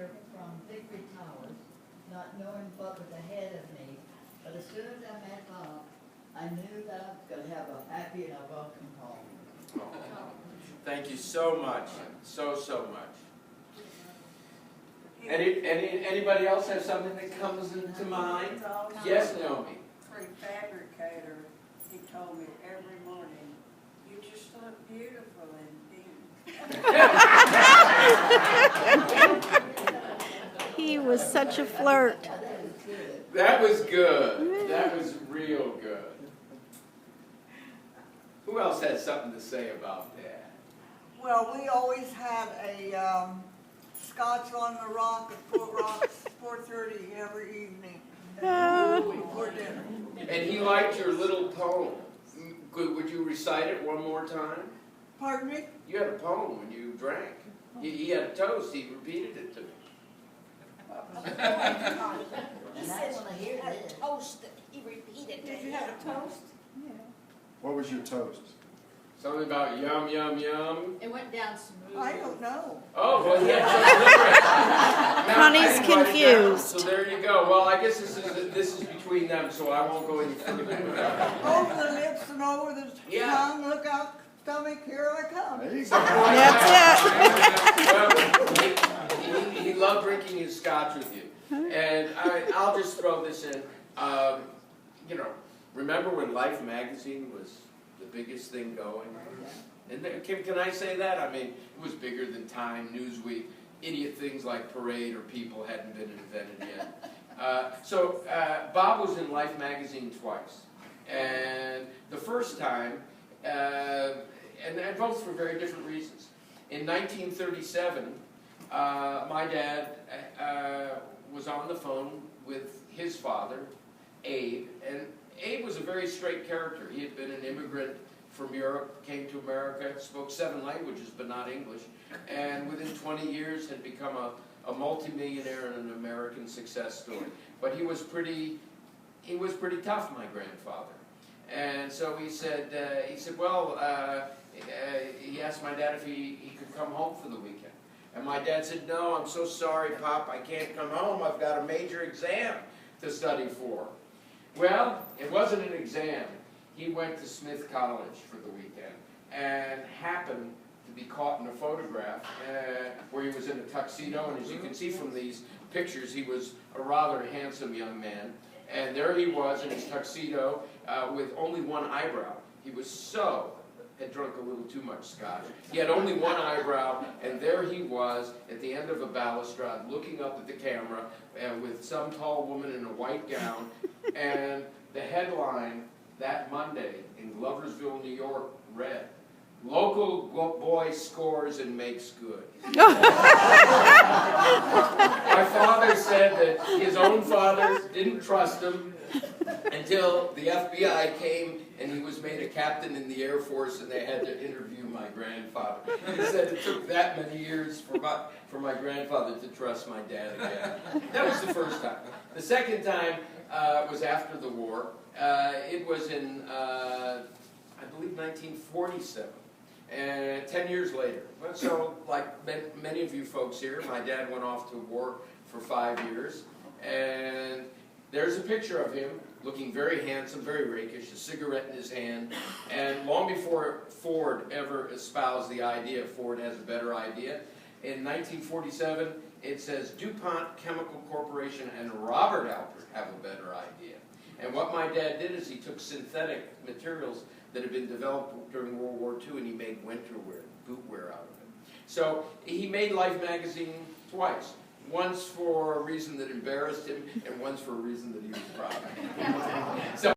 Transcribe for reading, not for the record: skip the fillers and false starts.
here from Victory Towers, not knowing what was ahead of me. But as soon as I met Bob, I knew that I was going to have a happy and a welcome home. Oh, thank you so much, so much. Anybody else have something that comes into mind? Yes, Naomi. For a fabricator, he told me every morning, "You just look beautiful in pink." He was such a flirt. That was good. That was real good. Who else has something to say about that? Well, we always had a Scotch on the Rock at Fort Rocks, 4:30 every evening before dinner. And he liked your little poem. Would you recite it one more time? Pardon me? You had a poem when you drank. He had a toast. He repeated it to me. He said, "Want to hear this?" Toast that he repeated. Did you have a toast? What was your toast? Something about yum, yum, yum. It went down smooth. I don't know. Oh, well, he had some Connie's confused. So there you go. Well, I guess this is between them, so I won't go any further. Over the lips and over the Yeah. tongue, look out, stomach, here I come. There you go. That's Well, he loved drinking his scotch with you. And I'll just throw this in. Remember when Life magazine was the biggest thing going? And can I say that? I mean, it was bigger than Time, Newsweek. Idiot things like Parade or People hadn't been invented yet. So Bob was in Life magazine twice. And the first time, and both for very different reasons. In 1937, my dad was on the phone with his father, Abe, and Abe was a very straight character. He had been an immigrant from Europe, came to America, spoke 7 languages but not English, and within 20 years had become a multimillionaire and an American success story. But he was pretty tough, my grandfather. And so he said, well, he asked my dad if he could come home for the weekend. And my dad said, "No, I'm so sorry, Pop, I can't come home. I've got a major exam to study for." Well, it wasn't an exam. He went to Smith College for the weekend and happened to be caught in a photograph where he was in a tuxedo. And as you can see from these pictures, he was a rather handsome young man. And there he was in his tuxedo with only one eyebrow. He had drunk a little too much scotch. He had only one eyebrow, and there he was at the end of a balustrade looking up at the camera with some tall woman in a white gown. And the headline that Monday in Gloversville, New York read, "Local boy scores and makes good." My father said that his own father didn't trust him until the FBI came and he was made a captain in the Air Force and they had to interview my grandfather. He said it took that many years for my grandfather to trust my dad again. That was the first time. The second time was after the war. It was in, I believe, 1947. And 10 years later. So, like many of you folks here, my dad went off to war for 5 years. And there's a picture of him looking very handsome, very rakish, a cigarette in his hand. And long before Ford ever espoused the idea, Ford has a better idea, in 1947, it says DuPont Chemical Corporation and Robert Alpert have a better idea. And what my dad did is he took synthetic materials that had been developed during World War II and he made winter wear, boot wear out of it. So he made Life magazine twice. Once for a reason that embarrassed him and once for a reason that he was proud of. So